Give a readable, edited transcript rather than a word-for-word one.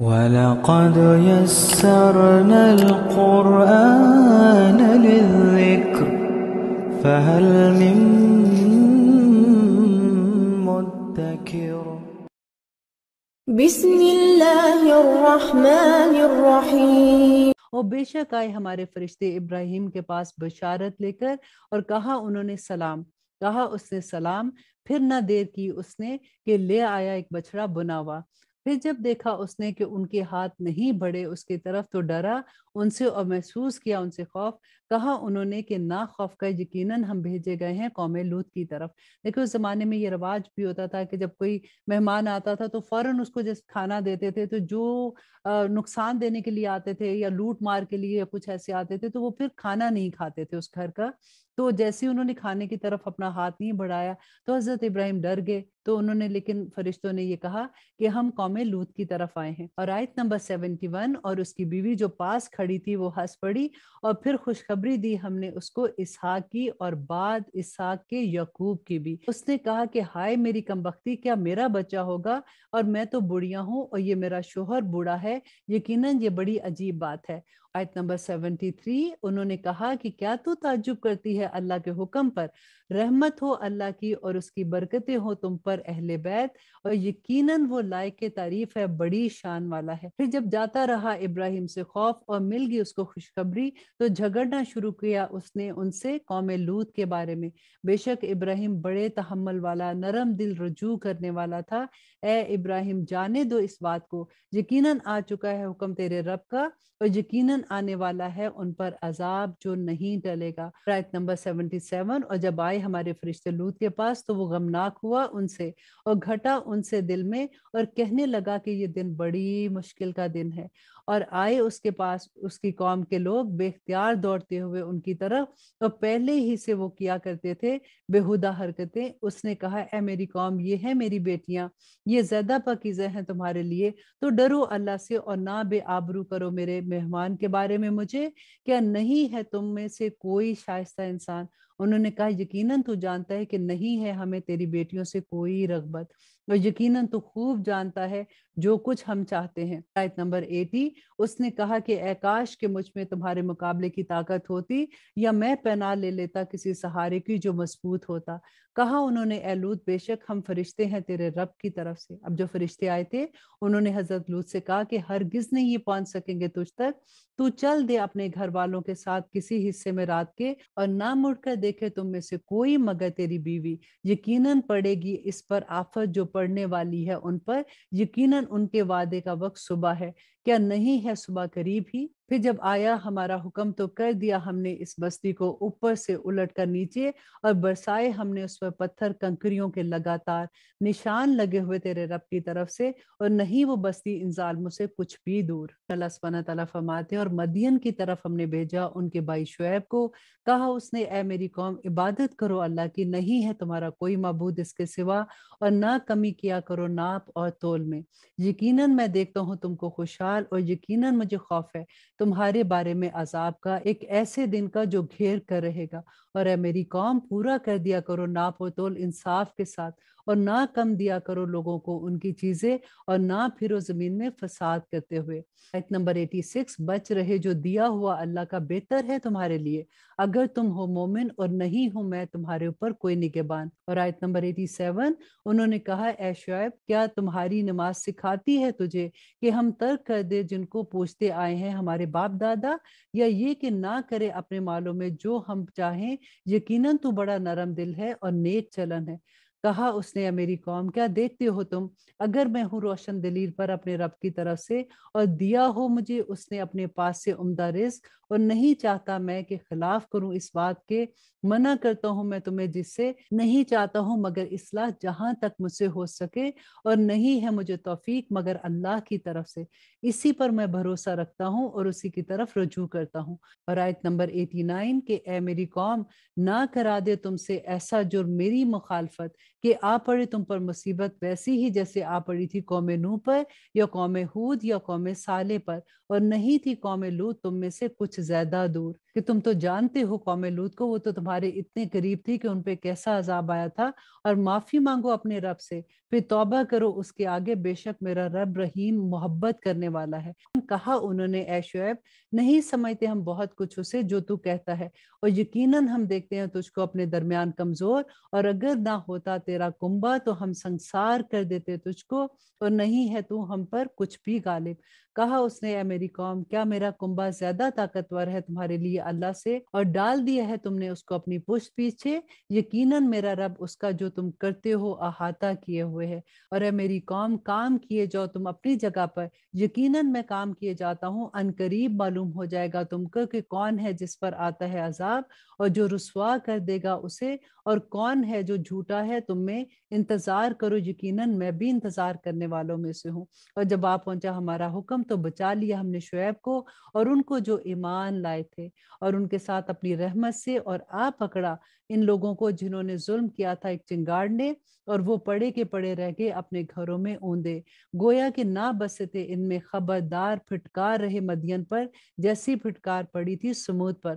وَلَقَدْ يَسَّرْنَا الْقُرْآنَ لِلذِّكْرِ فَهَلْ مِن مُّدَّكِرٍ بسم اللہ الرحمن الرحیم۔ اور بے شک آئے ہمارے فرشتے ابراہیم کے پاس بشارت لے کر، اور کہا انہوں نے سلام، کہا اس نے سلام، پھر نہ دیر کی اس نے کہ لے آیا ایک بچڑا بنا ہوا۔ پھر جب دیکھا اس نے کہ ان کے ہاتھ نہیں بڑھے اس کی طرف تو ڈرا ان سے اور محسوس کیا ان سے خوف۔ کہا انہوں نے کہ نہ خوف کا، یقیناً ہم بھیجے گئے ہیں قوم لوط کی طرف۔ دیکھو اس زمانے میں یہ رواج بھی ہوتا تھا کہ جب کوئی مہمان آتا تھا تو فوراً اس کو جس کھانا دیتے تھے، تو جو نقصان دینے کے لیے آتے تھے یا لوٹ مار کے لیے یا کچھ ایسے آتے تھے تو وہ پھر کھانا نہیں کھاتے تھے اس گھر کا۔ تو جیسے انہوں نے کھانے کی طرف اپنا ہاتھ نہیں بڑھایا تو حضرت ابراہیم ڈر گئے، تو انہوں نے لیکن فرشتوں نے یہ کہا کہ ہم قوم لوط کی طرف آئے ہیں۔ اور آیت نمبر 71، اور اس کی بیوی جو پاس کھڑی تھی وہ ہنس پڑی، اور پھر خوشخبری دی ہم نے اس کو اسحاق کی اور بعد اسحاق کے یعقوب کی بھی۔ اس نے کہا کہ ہائے میری کمبختی، کیا میرا بچہ ہوگا اور میں تو بڑھیا ہوں اور یہ میرا شوہر بوڑھا ہے؟ یقیناً یہ بڑی عجیب بات ہے۔ آیت نمبر 73، انہوں نے کہا کہ کیا تو تعجب کرتی ہے اللہ کے حکم پر؟ رحمت ہو اللہ کی اور اس کی برکتیں ہو تم پر اہل بیت، اور یقیناً وہ لائق تعریف ہے، بڑی شان والا ہے۔ پھر جب جاتا رہا ابراہیم سے خوف اور مل گئی اس کو خوشخبری تو جھگڑنا شروع کیا اس نے ان سے قوم لوط کے بارے میں۔ بے شک ابراہیم بڑے تحمل والا، نرم دل، رجوع کرنے والا تھا۔ اے ابراہیم جانے دو اس بات کو، یقیناً آ چکا ہے حکم تیرے رب کا، اور یقیناً آنے والا ہے ان پر عذاب جو نہیں ٹلے گا۔ آیت نمبر 77، اور جب آئے ہمارے فرشتے لوط کے پاس تو وہ غمناک ہوا ان سے اور گھٹا ان سے دل میں، اور کہنے لگا کہ یہ دن بڑی مشکل کا دن ہے۔ اور آئے اس کے پاس اس کی قوم کے لوگ بے اختیار دوڑتے ہوئے ان کی طرف، اور پہلے ہی سے وہ کیا کرتے تھے بےہودہ حرکتیں۔ اس نے کہا اے میری قوم، یہ ہے میری بیٹیاں، یہ زیادہ پاکیزہ ہیں تمہارے لیے، تو ڈرو اللہ سے اور نہ بے آبرو کرو میرے مہمان کے بارے میں مجھے۔ کیا نہیں ہے تم میں سے کوئی شائستہ انسان؟ انہوں نے کہا یقیناً تو جانتا ہے کہ نہیں ہے ہمیں تیری بیٹیوں سے کوئی رغبت، اور یقیناً تو خوب جانتا ہے جو کچھ ہم چاہتے ہیں۔ آیت نمبر 80، اس نے کہا کہ اے کاش کہ مجھ میں تمہارے مقابلے کی طاقت ہوتی، یا میں پناہ لے لیتا کسی سہارے کی جو مضبوط ہوتا۔ کہا انہوں نے اے لوط، بے شک ہم فرشتے ہیں تیرے رب کی طرف سے۔ اب جو فرشتے آئے تھے انہوں نے حضرت لوط سے کہا کہ ہرگز نہیں یہ پہنچ سکیں گے تجھ تک، تو چل دے اپنے گھر والوں کے ساتھ کسی حصے میں رات کے، اور نہ مڑ کر دیکھے تم میں سے کوئی مگر تیری بیوی، یقیناً پڑے گی اس پر آفت جو پڑنے والی ہے ان پر، یقیناً ان کے وعدے کا وقت صبح ہے، کیا نہیں ہے صبح قریب ہی؟ پھر جب آیا ہمارا حکم تو کر دیا ہم نے اس بستی کو اوپر سے الٹ کر نیچے، اور برسائے ہم نے اس پر پتھر کنکریوں کے لگاتار، نشان لگے ہوئے تیرے رب کی طرف سے، اور نہیں وہ بستی ان ظالموں سے کچھ بھی دور۔ اللہ سبحانہ تعالیٰ فرماتے ہیں اور مدین کی طرف ہم نے بھیجا ان کے بھائی شعیب کو، کہا اس نے اے میری قوم عبادت کرو اللہ کی، نہیں ہے تمہارا کوئی معبود اس کے سوا، اور نہ کمی کیا کرو ناپ اور تول میں، یقیناً میں دیکھتا ہوں تم کو خوشحال، اور یقیناً مجھے خوف ہے تمہارے بارے میں عذاب کا، ایک ایسے دن کا جو گھیر کر رہے گا۔ اور اے میری قوم پورا کر دیا کرو ناپ و تول انصاف کے ساتھ، اور نہ کم دیا کرو لوگوں کو ان کی چیزیں، اور نہ پھرو زمین میں فساد کرتے ہوئے۔ آیت نمبر 86، بچ رہے جو دیا ہوا اللہ کا بہتر ہے تمہارے لیے اگر تم ہو مومن، اور نہیں ہوں میں تمہارے اوپر کوئی نگہبان۔ اور آیت نمبر 87، انہوں نے کہا اے شعیب، کیا تمہاری نماز سکھاتی ہے تجھے کہ ہم ترک کر دے جن کو پوچھتے آئے ہیں ہمارے باپ دادا، یا یہ کہ نہ کرے اپنے مالوں میں جو ہم چاہیں؟ یقیناً تو بڑا نرم دل ہے اور نیک چلن ہے۔ کہا اس نے اے میری قوم، کیا دیکھتے ہو تم اگر میں ہوں روشن دلیل پر اپنے رب کی طرف سے، اور دیا ہو مجھے اس نے اپنے پاس سے عمدہ رزق، اور نہیں چاہتا میں کہ خلاف کروں اس بات کے، منع کرتا ہوں میں تمہیں جس سے، نہیں چاہتا ہوں مگر اصلاح جہاں تک مجھ سے ہو سکے، اور نہیں ہے مجھے توفیق مگر اللہ کی طرف سے، اسی پر میں بھروسہ رکھتا ہوں اور اسی کی طرف رجوع کرتا ہوں۔ اور آیت نمبر 89، کہ اے میری قوم نہ کرا دے تم سے ایسا جرم میری مخالفت کہ آ پڑے تم پر مصیبت ویسی ہی جیسے آ پڑی تھی قوم نوح پر یا قوم ہود یا قوم صالح پر، اور نہیں تھی قوم لوط تم میں سے کچھ زیادہ دور۔ کہ تم تو جانتے ہو قوم لوط کو، وہ تو تمہارے اتنے قریب تھی کہ ان پہ کیسا عذاب آیا تھا، اور معافی مانگو اپنے رب سے، پھر توبہ کرو اس کے آگے، بے شک میرا رب رحیم محبت کرنے والا ہے۔ کہا انہوں نے اے شعیب نہیں سمجھتے ہم بہت کچھ اسے جو تو کہتا ہے، اور یقیناً ہم دیکھتے ہیں تجھ کو اپنے درمیان کمزور، اور اگر نہ ہوتا تیرا کنبہ تو ہم سنسار کر دیتے تجھ کو، اور نہیں ہے تو ہم پر کچھ بھی غالب۔ کہا اس نے اے میری قوم کیا میرا کنبہ زیادہ طاقتور ہے تمہارے لیے اللہ سے، اور ڈال دیا ہے تم نے اس کو اپنی پشت پیچھے، یقیناً میرا رب اس کا جو تم کرتے ہو احاطہ کیے ہوئے ہے۔ اور اے میری قوم کام کیے جاؤ تم اپنی جگہ پر، یقیناً میں کام کیے جاتا ہوں، ان قریب معلوم ہو جائے گا تم کو کہ کون ہے جس پر آتا ہے عذاب اور جو رسوا کر دے گا اسے، اور کون ہے جو جھوٹا ہے تم میں، انتظار کرو یقیناً میں بھی انتظار کرنے والوں میں سے ہوں۔ اور جب آ پہنچا ہمارا حکم تو بچا لیا ہم نے شعیب کو اور ان کو جو ایمان لائے تھے، اور ان کے ساتھ اپنی رحمت سے، اور آ پکڑا ان لوگوں کو جنہوں نے ظلم کیا تھا ایک چنگاڑ نے، اور وہ پڑے کے پڑے رہ گئے اپنے گھروں میں اوندے، گویا کہ نہ بسے تھے ان میں، خبردار پھٹکار رہے مدین پر جیسی پھٹکار پڑی تھی سمود پر۔